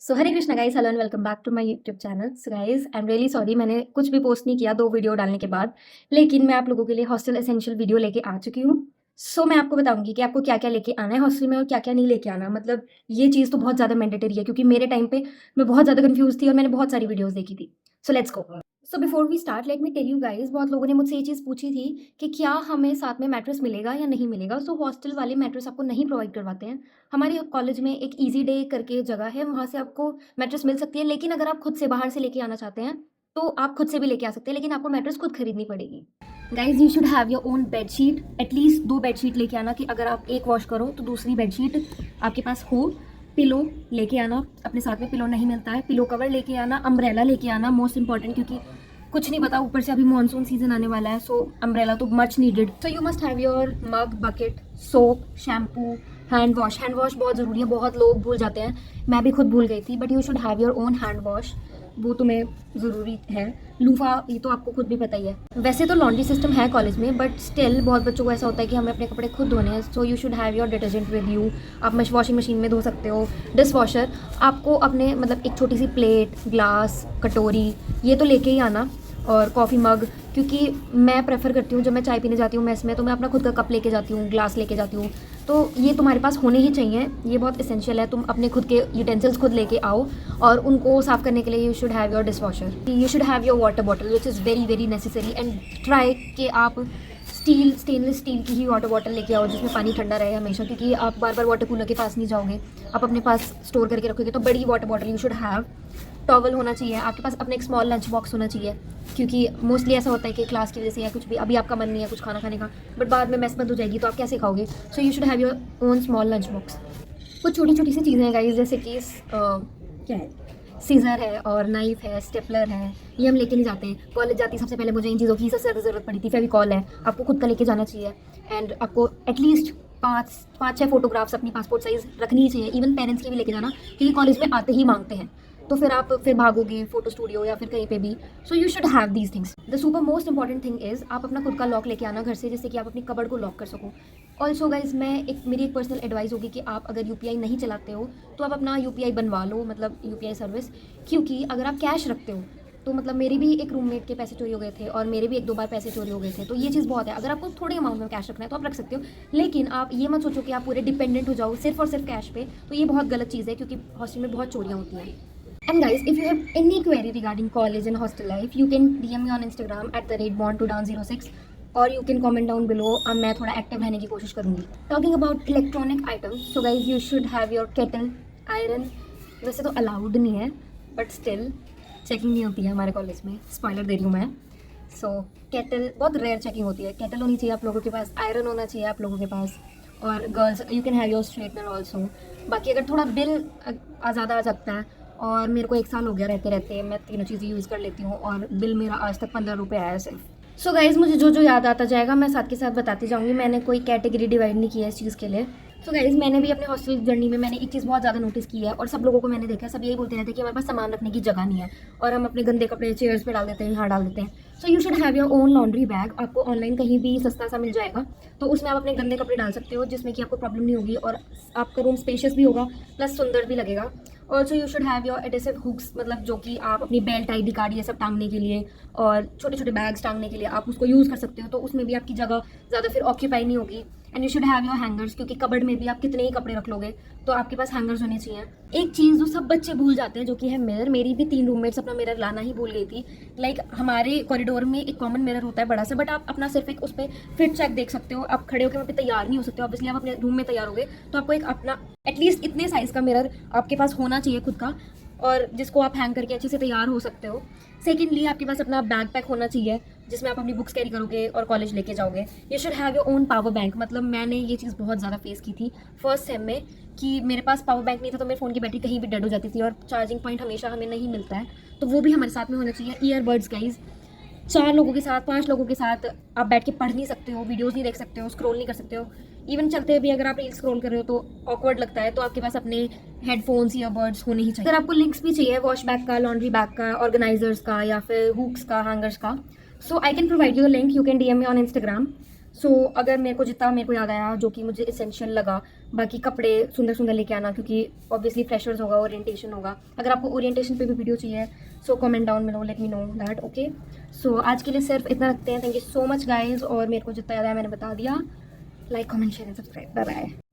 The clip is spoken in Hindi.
So Hare Krishna guys, hello and welcome back to my YouTube channel. So guys I am really sorry, मैंने कुछ भी पोस्ट नहीं किया 2 वीडियो डालने के बाद, लेकिन मैं आप लोगों के लिए हॉस्टल एसेंशियल वीडियो लेके आ चुकी हूँ। सो मैं आपको बताऊंगी कि आपको क्या क्या लेके आना है हॉस्टल में और क्या क्या नहीं लेके आना। मतलब ये चीज़ तो बहुत ज़्यादा मैंडेटरी है, क्योंकि मेरे टाइम पे मैं बहुत ज़्यादा कंफ्यूज थी और मैंने बहुत सारी वीडियोज़ देखी थी। So let's go. So before we start let me tell you guys, बहुत लोगों ने मुझसे ये चीज़ पूछी थी कि क्या हमें साथ में मैट्रेस मिलेगा या नहीं मिलेगा। सो हॉस्टल वाले मैट्रेस आपको नहीं प्रोवाइड करवाते हैं। हमारे कॉलेज में एक ईजी डे करके जगह है, वहाँ से आपको मैट्रेस मिल सकती है। लेकिन अगर आप खुद से बाहर से लेके आना चाहते हैं तो आप खुद से भी लेके आ सकते हैं, लेकिन आपको मैट्रेस खुद खरीदनी पड़ेगी। Guys you should have your own bedsheet. At least 2 bedsheet लेके आना, कि अगर आप एक वॉश करो तो दूसरी बेडशीट आपके पास हो। पिलो लेके आना, अपने साथ में पिलो नहीं मिलता है। पिलो कवर लेके आना, अम्ब्रेला लेके आना, मोस्ट इंपॉर्टेंट, क्योंकि कुछ नहीं पता ऊपर से अभी मानसून सीजन आने वाला है। सो अम्ब्रेला तो much needed. So you must have your mug, bucket, soap, shampoo, hand wash. Hand wash बहुत ज़रूरी है, बहुत लोग भूल जाते हैं, मैं भी खुद भूल गई थी। But you should have your own hand wash, वो तुम्हें ज़रूरी है। लूफा, ये तो आपको खुद भी पता ही है। वैसे तो लॉन्ड्री सिस्टम है कॉलेज में, बट स्टिल बहुत बच्चों को ऐसा होता है कि हमें अपने कपड़े खुद धोने हैं। So you should have your detergent with you. आप वॉशिंग मशीन में धो सकते हो। डिश वॉशर, आपको अपने मतलब एक छोटी सी प्लेट, ग्लास, कटोरी, ये तो लेके ही आना। और कॉफ़ी मग, क्योंकि मैं प्रेफर करती हूँ जब मैं चाय पीने जाती हूँ मेस में, तो मैं अपना खुद का कप लेके जाती हूँ, ग्लास लेके जाती हूँ। तो ये तुम्हारे पास होने ही चाहिए, ये बहुत एसेंशियल है। तुम अपने खुद के यूटेंसिल्स खुद लेके आओ, और उनको साफ़ करने के लिए you should have your dish washer. You should have your water bottle which is very very necessary. And try कि आप स्टेनलेस स्टील की ही वाटर बॉटल लेके आओ, जिसमें पानी ठंडा रहे हमेशा, क्योंकि आप बार बार वाटर कूलर के पास नहीं जाओगे, आप अपने पास स्टोर करके रखोगे। तो बड़ी water bottle you should have. Towel होना चाहिए आपके पास, अपने एक स्मॉल लंच बॉक्स होना चाहिए, क्योंकि मोस्टली ऐसा होता है कि क्लास की वजह से या कुछ भी अभी आपका मन नहीं है कुछ खाना खाने का, बट बाद में मेस बंद हो जाएगी तो आप कैसे खाओगे। So you should have your own small lunch box. कुछ छोटी छोटी सी चीज़ें हैं गाइस, जैसे कि क्या है, सीज़र है और नाइफ है, स्टेपलर है, ये हम लेके नहीं जाते हैं। कॉलेज जाती सबसे पहले मुझे इन चीज़ों की सबसे ज़्यादा ज़रूरत पड़ी थी। फेविकॉल है, आपको खुद का लेके जाना चाहिए। एंड आपको एटलीस्ट 5-6 फोटोग्राफ्स अपनी पासपोर्ट साइज़ रखनी ही चाहिए। इवन पेरेंट्स की भी लेके जाना, क्योंकि कॉलेज में आते ही मांगते हैं, तो फिर आप फिर भागोगे फ़ोटो स्टूडियो या फिर कहीं पे भी। So you should have these things. The super most important thing is आप अपना खुद का लॉक लेके आना घर से, जिससे कि आप अपनी कबर्ड को लॉक कर सको। ऑल्सो गाइज, मेरी एक पर्सनल एडवाइस होगी कि आप अगर यूपीआई नहीं चलाते हो तो आप अपना यूपीआई बनवा लो, मतलब यूपीआई सर्विस। क्योंकि अगर आप कैश रखते हो तो मतलब मेरी भी एक रूममेट के पैसे चोरी हो गए थे, और मेरे भी 1-2 बार पैसे चोरी हो गए थे। तो ये चीज़ बहुत है, अगर आपको थोड़े अमाउंट में कैश रखना है तो आप रख सकते हो, लेकिन आप ये मत सोचो कि आप पूरे डिपेंडेंट हो जाओ सिर्फ और सिर्फ कैश पे। तो ये बहुत गलत चीज़ है, क्योंकि हॉस्टल में बहुत चोरियाँ होती हैं। And guys, if you have any query regarding college and hostel life, you can DM me on Instagram @born2down06, और you can comment down below। अब मैं थोड़ा एक्टिव रहने की कोशिश करूँगी। Talking about electronic items, so guys you should have your kettle, iron. वैसे तो अलाउड नहीं है, बट स्टिल चेकिंग नहीं होती है हमारे कॉलेज में, स्पॉइलर दे रही हूँ मैं। सो केटल बहुत रेयर चेकिंग होती है। केटल होनी चाहिए आप लोगों के पास, आयरन होना चाहिए आप लोगों के पास, और girls you can have your straightener also. बाकी अगर थोड़ा बिल ज़्यादा आ सकता है, और मेरे को 1 साल हो गया रहते रहते, मैं तीनों चीज़ें यूज़ कर लेती हूँ, और बिल मेरा आज तक 15 रुपये आया सिर्फ। सो गाइज़, मुझे जो जो याद आता जाएगा मैं साथ के साथ बताती जाऊँगी। मैंने कोई कैटेगरी डिवाइड नहीं किया इस चीज़ के लिए। सो गाइज़, मैंने भी अपने हॉस्टल जर्नी में मैंने एक चीज़ बहुत ज़्यादा नोटिस की है, और सब लोगों को मैंने देखा है, सब यही बोलते रहते हैं कि हमारे पास सामान रखने की जगह नहीं है, और हम अपने गंदे कपड़े चेयर्स पे डाल देते हैं, यहाँ डाल देते हैं। So you should have your own laundry bag. आपको ऑनलाइन कहीं भी सस्ता सा मिल जाएगा, तो उसमें आप अपने गंदे कपड़े डाल सकते हो, जिसमें कि आपको प्रॉब्लम नहीं होगी, और आपका रूम स्पेशियस भी होगा, प्लस सुंदर भी लगेगा। Also you should have your adhesive hooks, मतलब जो कि आप अपनी बेल्ट, आईडी कार्ड, ये सब टांगने के लिए, और छोटे छोटे बैग्स टांगने के लिए आप उसको यूज़ कर सकते हो। तो उसमें भी आपकी जगह ज़्यादा फिर ऑक्यूपाई नहीं होगी। And you should have your hangers, क्योंकि कबर्ड में भी आप कितने ही कपड़े रख लोगे, तो आपके पास हैंगर्स होने चाहिए। एक चीज़ जो सब बच्चे भूल जाते हैं, जो कि है मिरर। मेरी भी 3 रूममेट्स अपना मिरर लाना ही भूल गई थी। लाइक हमारे कॉरिडोर में एक कॉमन मिरर होता है बड़ा सा, बट आप अपना सिर्फ एक उस पर फिट चेक देख सकते हो। आप खड़े होकर वहाँ पे तैयार नहीं हो सकते, ऑब्वियसली आप अपने रूम में तैयार हो गए, तो आपको एक अपना एटलीस्ट इतने साइज़ का मिरर आपके पास होना चाहिए खुद का, और जिसको आप हैंग करके अच्छे से तैयार हो सकते हो। सेकेंडली, आपके पास अपना बैग पैक होना चाहिए, जिसमें आप अपनी बुक्स कैरी करोगे और कॉलेज लेके जाओगे। You should have your own power bank. मतलब मैंने ये चीज़ बहुत ज़्यादा फेस की थी फर्स्ट सेम में, कि मेरे पास पावर बैंक नहीं था, तो मेरे फ़ोन की बैटरी कहीं भी डेड हो जाती थी, और चार्जिंग पॉइंट हमेशा हमें नहीं मिलता है, तो वो भी हमारे साथ में होना चाहिए। ईयरबड्स गाइज, 4 लोगों के साथ, 5 लोगों के साथ आप बैठ के पढ़ नहीं सकते हो, वीडियोज़ नहीं देख सकते हो, स्क्रॉल नहीं कर सकते हो। इवन चलते हुए भी अगर आप रील स्क्रॉल कर रहे हो तो ऑकवर्ड लगता है, तो आपके पास अपने हेडफोन्स, ईयरबड्स होने ही चाहिए। अगर आपको लिंक्स भी चाहिए, वॉश बैग का, लॉन्ड्री बैग का, ऑर्गेनाइजर्स का, या फिर हुक्स का, हैंगर्स का, so I can provide you the link. You can DM me on Instagram। So अगर मेरे को जितना मेरे को याद आया जो कि मुझे एसेंशियल लगा, बाकी कपड़े सुंदर सुंदर लेके आना, क्योंकि ऑब्वियसली फ्रेशर्स होगा, ओरिएंटेशन होगा। अगर आपको ओरिएंटेशन पे भी वीडियो चाहिए सो कमेंट डाउन में let me know that, okay. So आज के लिए सिर्फ इतना रखते हैं। Thank you so much guys, और मेरे को जितना याद आया मैंने बता दिया। Like comment share and subscribe, bye bye.